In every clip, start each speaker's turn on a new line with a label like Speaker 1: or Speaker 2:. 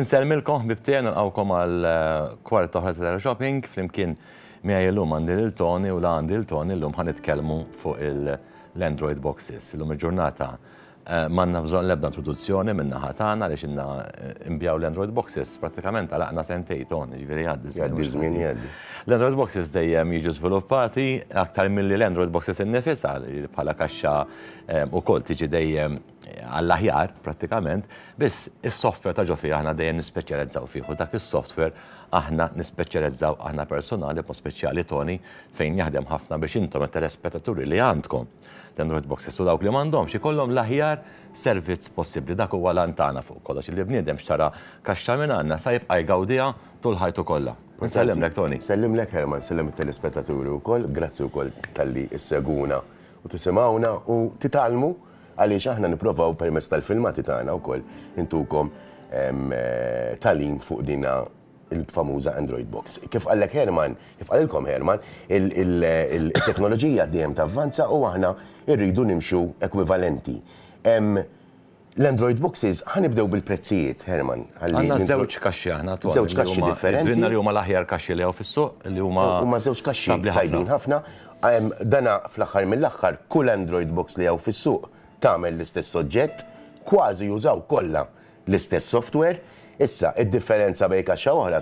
Speaker 1: Inselmilkom ħbibtien nilqawkom għal kwart oħra tal-shopping flimkien miegħi llum għandi lil Tony u la għandi lil Tony llum ħanitkellmu fuq l-Android boxes. Illum il-ġurnata m'għandna bżonn l-ebda introduzzjoni min-naħa tagħna għaliex inna nbjaw l-Android boxes prattikament għalaqna sentejn Tony, ġifieri
Speaker 2: Jgħaddi żmien jgħaddi.
Speaker 1: L-Android boxes dejjem jiġu żviluppati aktar milli l-Android boxes innifisha bħala kaxxa wkoll tiġi dejjem għall-aħjar prattikament, biss is-software ta' ġofi aħna dejjem nispeċjalizzaw fih u dak is-software aħna nispeċjalizzaw aħna personali po speċjali Tony fejn jaħdem ħafna biex intom it-telespettaturi li għandkom l-Android boxes u dawk li m'għandhomx ikollhom l-aħjar servizz possibbli. Dak huwa lantana fuq kollox li bniedem xtara kaxxa minn għandna sa jibqa' jgawdiha tul ħajtu kollha. Nsellimlek Tony.
Speaker 2: Sellimlek Herman, sellem it-telespettaturi wkoll, grazzi wkoll talli isseguna u tisimgħuna u titalmu għaliex aħna nipprovaw permezz tal-filmati tagħna wkoll intukom talim fuq dina il-famuża Android box. Kif qallek Herman, kif qallilkom Herman, il-teknoloġija dejjem tavvanza u aħna rridu nimxu ekwivalenti. L-Android boxes ħanibdew bil-prezzijiet, Herman.
Speaker 1: Għandna żewġ kaxxi aħna twal.
Speaker 2: Żewġ kaxxi differenti.
Speaker 1: Drinna li huma l-aħjar kaxxi li hawn fis-suq li huma
Speaker 2: żewġ kaxxi tajbin ħafna. Dana fl-aħħar mill-aħħar kull Android box li hawn fis-suq tagħmel l-istess soġġett, kważi jużaw kollha l-istess software. Issa, id-differenza bejn kaxxa oħra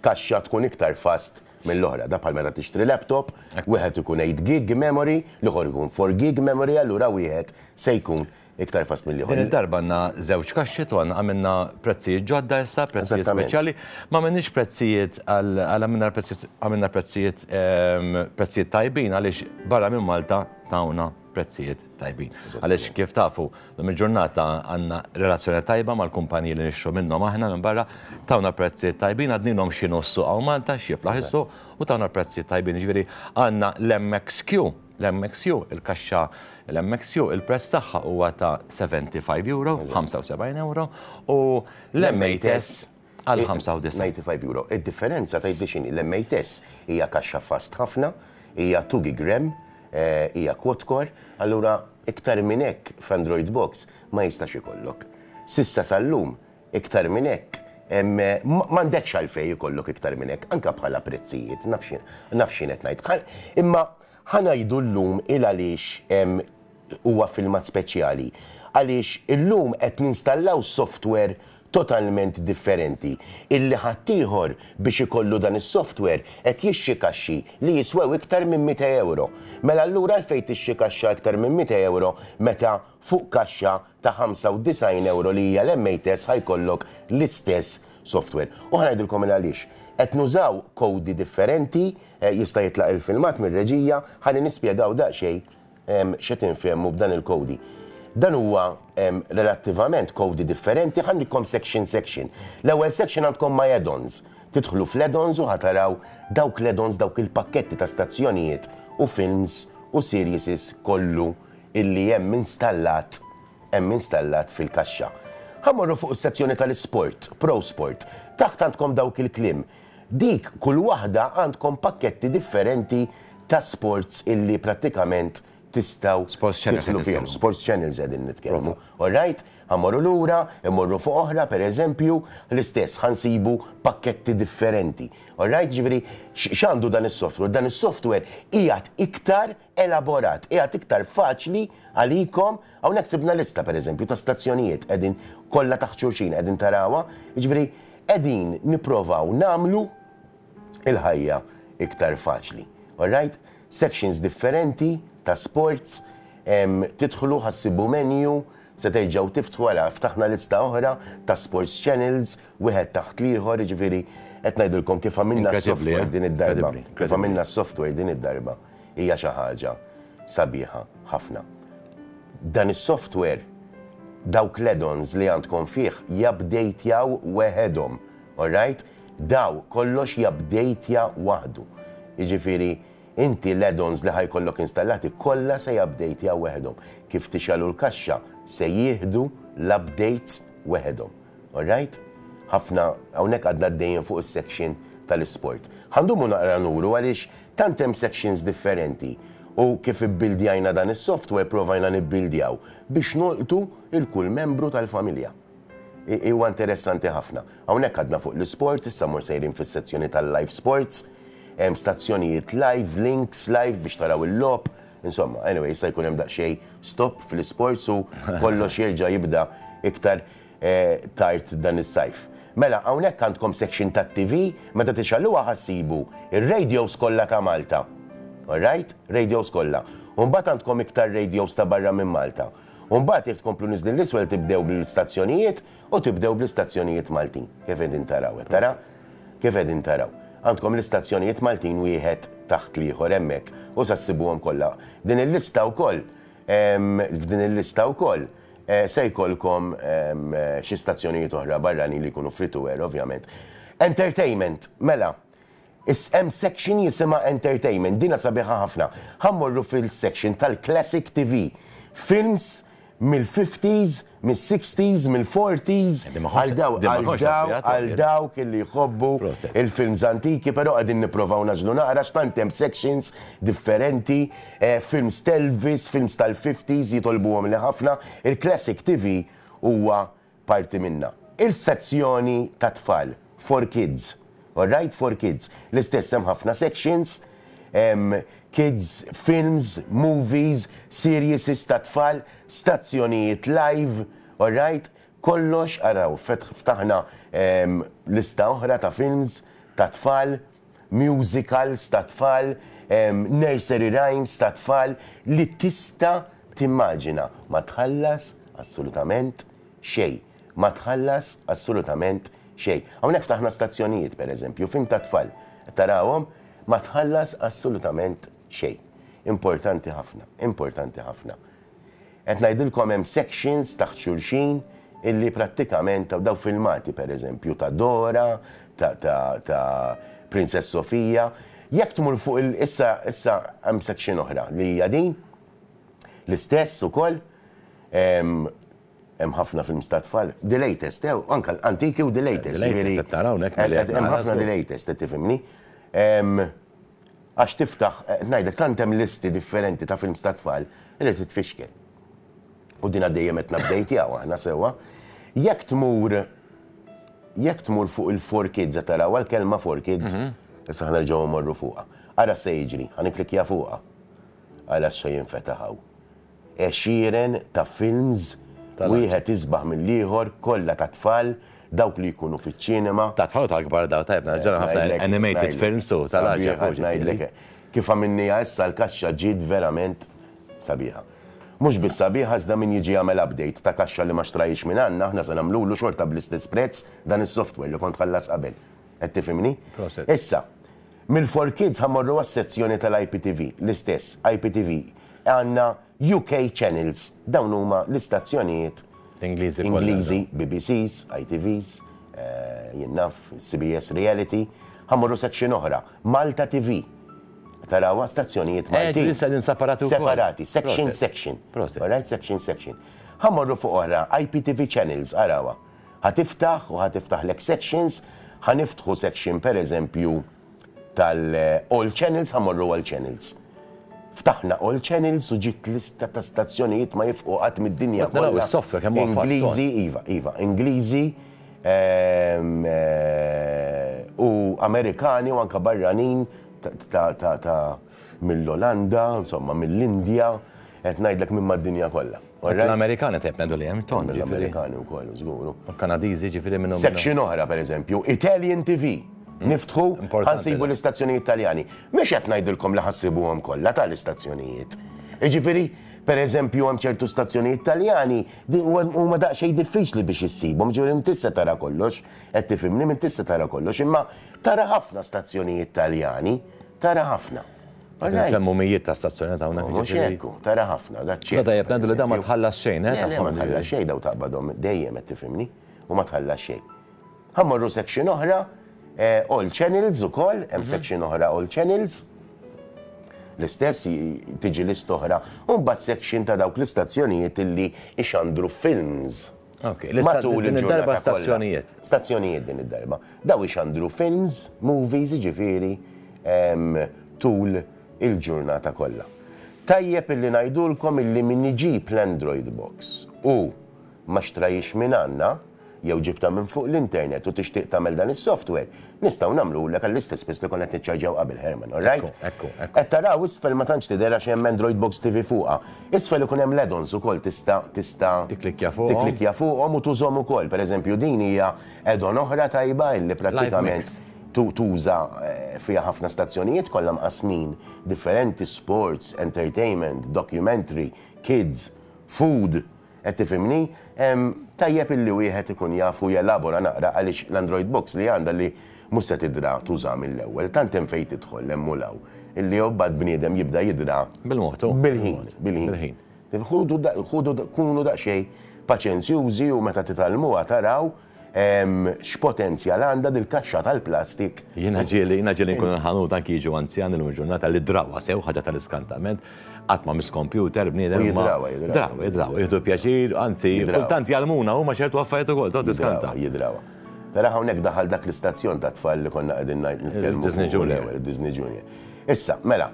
Speaker 2: kaxxa tkun iktar fast mill-oħra. Da bħal meta tixtri laptop, wieħed ikun 8 gig memory, l-ieħor ikun 4 gig memory, allura wieħed se jkun iktar fast mill-ieħor.
Speaker 1: Din id-darba għandna żewġ kaxxi u għamilna prezzijiet ġodda issa, prezzijiet speċjali, ma m'għandniex prezzijiet għamilna prezzijiet tajbin għaliex barra minn Malta tawna prezzijiet tajbin. Għaliex kif tafu, l-ġurnata għandna relazzjoni tajba mal-kumpaniji li nixxu minnhom aħna minn barra, tawna prezzijiet tajbin għadninhom xi nussu għaw Malta, xi flaħ is-suq u tawna prezzijiet tajbin. Ġifieri għandna l-MXQ, il-kaxxa l-MXQ, il-prezz tagħha huwa ta' €75, 75 euro, u l-M8S għal 95
Speaker 2: euro. Id-differenza ta' id-dixini l-M8S hija kaxxa fast ħafna, hija 2 gig RAM, hija quad-core, allura iktar minn hekk f'Android box ma jistax ikollok. Sissa sal-lum iktar minn hekk m'għandekx għalfejn ikollok iktar minn hekk, anke bħala prezzijiet, naf x'in qed ngħid. Imma ħanajdu llum għaliex huwa filmat speċjali. Għaliex illum qed ninstallaw software totalment differenti. Illi ħaddieħor biex ikollu dan is-software qed jixxi kaxxi li jiswew iktar minn €100. Mela allura għalfejn tixxi kaxxa iktar minn €100 meta fuq kaxxa ta' €95 li hija l-M8S ħajkollok l-istess software. U ħanajdilkom għaliex. Qed nużaw kodi differenti, jista' jitlaq il-filmat mir-reġija, ħalli nispjegaw daqsxejn x'qed infehmu b'dan il-kodi. Dan huwa relattivament kodi differenti, ħandikom section. L-ewwel section għandkom ma' add-ons. Tidħlu fl-add-ons u ħataraw dawk l-add-ons, dawk il-pakketti ta' stazzjonijiet u films u series kollu illi hemm installat fil-kaxxa. Ħammorru fuq is-sezzjoni tal-isport, Pro Sport. Taħt għandkom dawk il-klim. Dik kull waħda għandkom pakketti differenti ta' sports illi prattikament tistaw tidħlu fihom. Sports channels qegħdin nitkellmu. Alright, ħammorru lura, immorru fuq oħra, pereżempju, l-istess ħansibu pakketti differenti. Alright, ġifieri x'għandu dan is-software? Dan is-software qiegħed iktar elaborat, qiegħed iktar faċli għalikom. Hawnhekk sibna lista pereżempju ta' stazzjonijiet qegħdin kollha taħt xulxin qegħdin tarawha, jiġifieri qegħdin nipprovaw nagħmlu il-ħajja iktar faċli. Alright? Sections differenti ta' sports, tidħlu ħassibu menu, se terġgħu tiftħu għala ftaħna lista oħra ta' sports channels, wieħed taħt l-ieħor, ġifieri qed ngħidilkom kif għamilna s-software din id-darba. Kif għamilna s-software din id-darba hija xi ħaġa sabiħa ħafna. Dan is-software dawk l-add-ons li għandkom fih jabdejtjaw weħedhom, alright? Daw kollox jabdejtja waħdu. Jiġifieri inti l-add-ons li ħajkollok installati kollha se jabdejtja weħedhom. Kif tixalu l-kaxxa se jieħdu l-updates weħedhom. Alright? Ħafna hawnhekk għadna għaddejjin fuq is-section tal-isport. Ħandumu naqra nuru għaliex tant hemm sections differenti u kif ibbildjajna dan is-software provajna nibbildjaw biex nolqtu il-kull membru tal-familja. huwa interessanti ħafna. Hawnhekk għadna fuq l-sport, issa mor sejrin fis-sezzjoni tal-live sports, hemm stazzjonijiet live, links live biex taraw il-lob. Insomma, anyway, issa jkun hemm daqsxejn stop fl-sports u kollox jerġa' jibda iktar tard dan is-sajf. Mela, hawnhekk għandkom section tat-TV, meta tixalluha ħassibu ir-radios kollha ta' Malta. All right? Radios kollha. U mbagħad għandkom iktar radios ta' barra minn Malta. U mbagħad jekk tkomplu niżlu l-iswel tibdew bl-istazzjonijiet u tibdew bl-istazzjonijiet Maltin. Kif qegħdin taraw, tara? Kif qegħdin taraw? Għandkom l-istazzjonijiet Maltin wieħed taħt liħor hemmhekk u sassibuhom kollha. Din il-lista wkoll, f'din il-lista wkoll se jkollkom xi stazzjonijiet oħra barranin li jkunu free to wear, ovvjament. Entertainment, mela, hemm section jisimha entertainment, dina sabiħa ħafna. Ħammorru fil-section tal-Classic TV, films mill-50s, mill-60s, mill-40s, għal dawk li jħobbu il-films antiki, pero għadin niprofaw naġlu naqra x'tantem sections differenti, films Elvis, films tal-50s jitolbuhom li ħafna, il-Classic TV huwa parti minna. Il-sezzjoni ta' tfal, for kids, all right, for kids, l-istess hemm ħafna sections, kids, films, movies, series ta' tfal, stazzjonijiet live, all right? Kollox, araw, ftaħna lista oħra ta' films, ta' tfal, musicals ta' tfal, nursery rhymes ta' tfal, li tista' timmaġina ma tħallas assolutament xej. Ma tħallas assolutament xej. Hawnhekk ftaħna stazzjonijiet, per eżempju, film ta' tfal. Tarawhom, ma tħallas assolutament xej. Importanti ħafna, importanti ħafna. Qed ngħidilkom hemm sections taħt xulxin illi prattikament daw filmati, per eżempju, ta' Dora, ta' Princess Sofia. Jekk tmur fuq issa hemm section oħra li hija din l-istess ukoll hemm ħafna films ta' tfal. The latest, anke antiki u the latest. Hemm ħafna the latest, tifhimni. Għax tiftaħ, ngħidlek tant hemm listi differenti ta' films ta' tfal li titfixkel. U din għaddejjem qed nabdejt jew aħna sewwa. Jekk tmur fuq il-4 kids qed taraw l-kelma 4 kids, issa ħnerġgħu mmorru fuqha. Ara se jiġri, ħaniklikja fuqha. Ara xejn jinfetaħaw. Għexieren ta' films wieħed isbaħ mill-ieħor kollha ta' tfal dawk li jkunu fiċ-ċinema. Ta' tfal ta' kbar daw tajbna, ġara ħafna animated films u tal-ħaġa. Kif għamilnija issa l-kaxxa ġiet verament sabiħa. Mhux biss sabiħa iżda min jiġi jagħmel update ta' kaxxa li ma xtrajix minn għandna, aħna se nagħmlulu xorta bl-istess prezz dan is-software li kont ħallas qabel. Qed tifhimni? Issa, mill-4 kids ħammorru għas-sezzjoni tal-IPTV, l-istess, IPTV. Għandna UK channels, dawn huma l-istazzjonijiet Ingliżi, BBCs, ITVs, jinnaf, CBS Reality, ħammorru section oħra, Malta TV. Tarawa stazzjonijiet Maltin. Separati, section. All right, section. Ħammorru fuq oħra, IPTV channels, arawa. Ħatiftaħ u ħatiftaħ lek sections, ħaniftħu section per eżempju tal-all channels, ħammorru all channels. Ftaħna all channels u ġiet lista ta' stazzjonijiet ma jifqu qatt mid-dinja kollha. Ingliżi, iva, Ingliżi u Amerikani u anke barranin ta' mill-Olanda, insomma mill-Indja, qed ngħidlek minn mad-dinja kollha.
Speaker 1: L-Amerikani tebna doli hemm ton.
Speaker 2: L-Amerikani wkoll żguru.
Speaker 1: Kanadiżi ġifieri minnhom.
Speaker 2: Section oħra pereżempju, Italian TV. Niftħu ħansibu l-istazzjonijiet Taljani. Mhux qed ngħidilkom li ħassibuhom kollha tal-istazzjonijiet. Jiġifieri, pereżempju hemm ċertu stazzjonijiet Taljani huma daqsxejn diffiċli biex issibhom, ġifieri minn tista' tara kollox, qed tifhimni minn tista' tara kollox, imma tara ħafna stazzjonijiet Taljani, tara ħafna.
Speaker 1: Nsemmu mijiet ta' stazzjonijiet hawnhekk.
Speaker 2: Mhux hekk, tara ħafna, daċċi.
Speaker 1: Tajjeb ngħidu li da ma tħallas xejn,
Speaker 2: Le ma tħallas xejn daw taqbadhom dejjem qed tifhimni u ma tħallas xejn. Ħammorru section oħra, all channels ukoll, hemm section oħra all channels. L-istess tiġi list oħra, u mbagħad section ta' dawk l-istazzjonijiet illi ixandru films. Matul il-ġurnata stazzjonijiet. Stazzjonijiet din id-darba. Daw ixandru films, movies, ġifieri tul il-ġurnata kollha. Tajjeb illi ngħidulkom illi min iġib l-Android Box u ma xtrajix minn għandna, jew ġibta minn fuq l-internet u tixtieq tagħmel dan is-software, nistgħu nagħmlulek għall-istess biss li konna qed niċċarġaw qabel Herman, all right? Qed taraw isfel ma tantx tidher għax hemm Android Box TV fuqha. Isfel ikun hemm l-add-ons ukoll tista' tikklikja fuqhom u tużhom ukoll. Pereżempju din hija add-on oħra tajba li prattikament tuża fiha ħafna stazzjonijiet kollha mqasmin differenti, sports, entertainment, documentary, kids, food, qed tifhimni, tajjeb illi wieħed ikun jafu jelabora naqra għaliex l-Android Box li għandha li mhux se tidra tuża mill-ewwel, tant hemm fejn tidħol hemm mulaw illi mbagħad bniedem jibda jidra
Speaker 1: bil-motu.
Speaker 2: Bil-ħin. Kunu daqsxejn paċenzjużi u meta titalmuha taraw x'potenzjal għandha dil-kaxxa tal-plastik.
Speaker 1: Jiena ġieli nkun ħanut anki jiġu anzjani l-ġurnata li drawa sew ħaġa tal-iskantament qatt ma mis-computer bniedem
Speaker 2: jidrawa,
Speaker 1: jieħdu pjaċir, anzi, kultant jalmuna huma ċertu affarijiet ukoll tot iskanta.
Speaker 2: Jidrawa. Tara hawnhekk daħal dak l-istazzjon ta' tfal li konna qegħdin nitkellmu
Speaker 1: Disney Junior.
Speaker 2: Disney Junior. Issa, mela,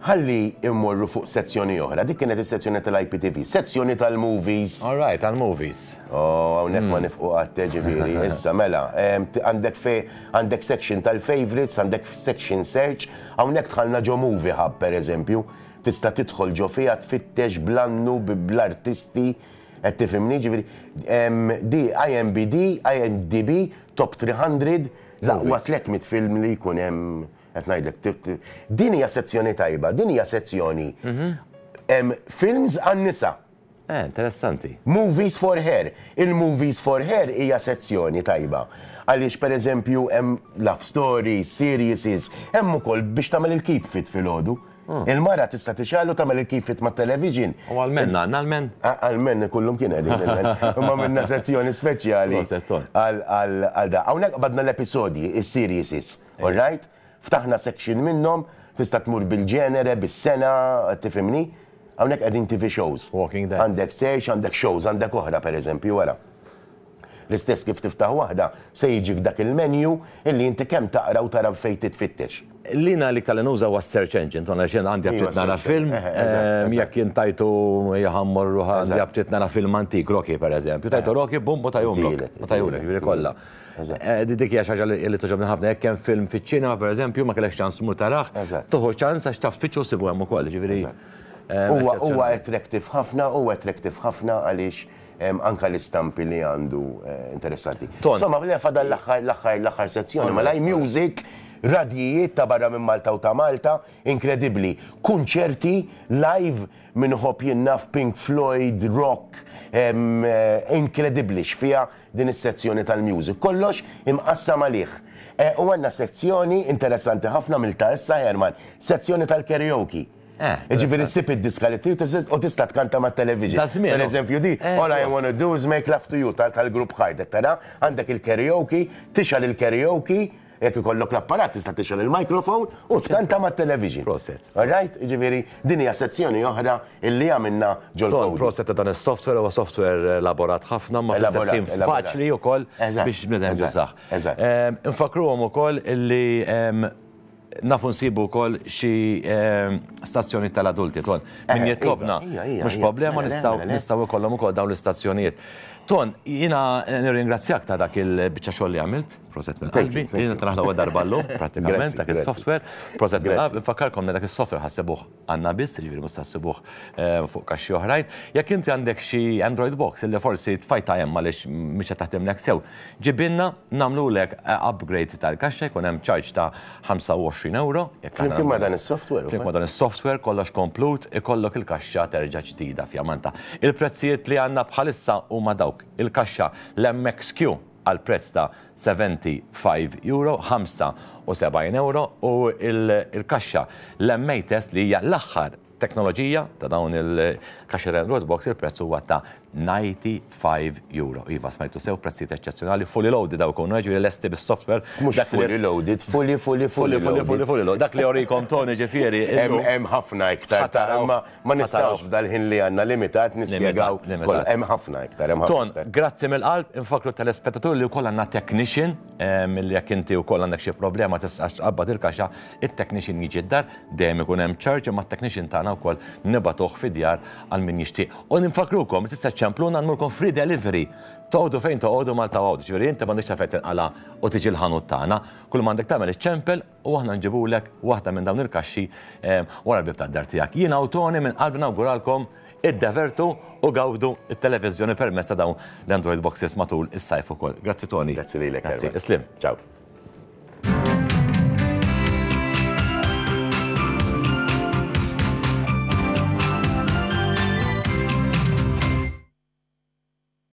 Speaker 2: ħalli immorru fuq sezzjoni oħra, dik kienet is-sezzjoni tal-IPTV, sezzjoni tal-movies.
Speaker 1: All right, tal-movies.
Speaker 2: Hawnhekk ma nifqu għatte ġifieri. Issa mela, għandek section tal-favorites, għandek section search, hawnhekk tħallna ġo movie hub pereżempju, tista' tidħol ġo fiha tfittex bl-annu bl-artisti, qed tifhimni ġifieri. Di IMDb top 300 laqwa 300 film li jkun hemm. Qed ngħidlek, din hija sezzjoni tajba, din hija sezzjoni films għan-nisa.
Speaker 1: Interessanti.
Speaker 2: Movies for her. Il-movies for her hija sezzjoni tajba. Għaliex pereżempju hemm love stories, series, hemm ukoll biex tagħmel il-keep fit filgħodu. Il-mara tista' tixalu tagħmel il-keep fit mat-television.
Speaker 1: U għal-men, għal-men?
Speaker 2: Għal-men kullum kien qegħdin il-men. Imma minna sezzjoni speċjali għal da. Hawnhekk badna l-episodji, is-series, all right? Ftaħna section minnhom, tista' tmur bil-ġenere, bis-sena, tifhimni? Hawnhekk qegħdin TV shows.
Speaker 1: Walking Dead.
Speaker 2: Għandek search, għandek shows, għandek oħra pereżempju wara. L-istess kif tiftaħ waħda se jiġik dak il-menu illi inti kemm taqra u tara fejn titfittex.
Speaker 1: Lina li tal-nuża was search engine, tonna xejn għandi abċet nara film, jekk jintajtu jaħammorru għandi abċet nara film antik, Rocky pereżempju. Tajtu Rocky, bum, tajumlok, ġifieri kollha. Dik hija xaġa li toġobni ħafna, jekk hemm film fiċ-ċinema pereżempju ma kellekx ċans tmur taraħ, toħu ċans għax taf tfittxu sibu hemm ukoll, ġifieri.
Speaker 2: Huwa attractive ħafna għaliex anka l-istampi li għandu interessanti. Insomma, li fadal l-aħħar sezzjoni, ma laj music, radjijiet ta' barra minn Malta u ta' Malta, inkredibbli. Kunċerti live minn ħobb jinnaf Pink Floyd, rock, inkredibbli x'fiha din is-sezzjoni tal-music. Kollox imqassam għalih. U għandna sezzjoni interessanti ħafna mill-ta' issa Herman, sezzjoni tal-karaoke. Ġifiri s-sip id-diska li u tista' tkanta ma' television. Per eżempju di, all I wanna do is make love to you tal-grupp Hard. Tara, għandek il-karaoke, tixal il-karaoke, jekk ikollok l-apparat tista' tixal il-mikrofon u tkanta ma' television.
Speaker 1: Proset.
Speaker 2: All right? Ġifiri, din hija sezzjoni oħra illi għamilna ġol-kodi.
Speaker 1: Proset dan is-software huwa software elaborat ħafna ma' fl-istess faċli wkoll biex bnedem jisaħ. Infakruhom ukoll illi nafu nsibu wkoll xi stazzjoni tal-adulti, Ton. Min jitlobna, mhux problema nistgħu ikollhom ukoll dawn l-istazzjonijiet. Ton, jiena nirringrazzjak ta' dak il-biċċa xogħol li għamilt, proset minn qalbi, jiena traħla darballu, pratikament dak il-software, proset minn qalbi, nfakkarkom li dak il-software ħassibuh għandna biss, ġifieri mhux tassibuh fuq kaxxi oħrajn. Jekk inti għandek xi Android box illi forsi tfajta hemm għaliex mhix qed taħdemlek sew, ġibilna nagħmlulek upgrade tal-kaxxa jkun hemm charge ta' 25 euro.
Speaker 2: Flimkien ma' dan is-software.
Speaker 1: Flimkien ma' dan is-software kollox komplut ikollok il-kaxxa terġa' ġdida fjamanta. Il-prezzijiet li għandna bħalissa huma dawk il-kaxxa l-MXQ għal prezz ta' 75 euro, 75 euro u il-kaxxa l-MA test li hija l-aħħar teknoloġija ta' dawn il-kaxxa Android box il-prezz huwa ta' 95 euro. Iva, smajtu sew prezzijiet eċċezzjonali, fully loaded daw kunu, ġifieri lesti bis-software.
Speaker 2: Mhux fully loaded, fully
Speaker 1: loaded. Dak li jorikom Tony ġifieri.
Speaker 2: Hemm ħafna iktar ma nistgħux f'dal-ħin li għandna limitat nispjegaw. Hemm ħafna iktar, hemm ħafna.
Speaker 1: Ton, grazzi mill-qalb, infakru telespettaturi li wkoll għandna technician, milli jekk inti wkoll għandek xi problema tistax tqabbad il-kaxxa, it-technician jiġi d-dar, dejjem ikun hemm charge imma t-technician tagħna wkoll nibatuh fid-djar għal min jixtieq. U ninfakrukom tista' iċċempluna nmurkom free delivery. Toqgħodu fejn toqgħodu Malta għawdu, ġifieri inti m'għandekx tafet tinqala u tiġi l-ħanut tagħna, kull m'għandek tagħmel iċċempel u aħna nġibulek waħda minn dawn il-kaxxi wara l-bib tad-dar tiegħek. Jien Tony minn qalbi nawguralkom iddevertu u gawdu it-televiżjoni permezz ta' dawn l-Android boxes matul is-sajf ukoll. Grazzi Tony.
Speaker 2: Grazzi lilek.
Speaker 1: Islim.
Speaker 2: Ciao.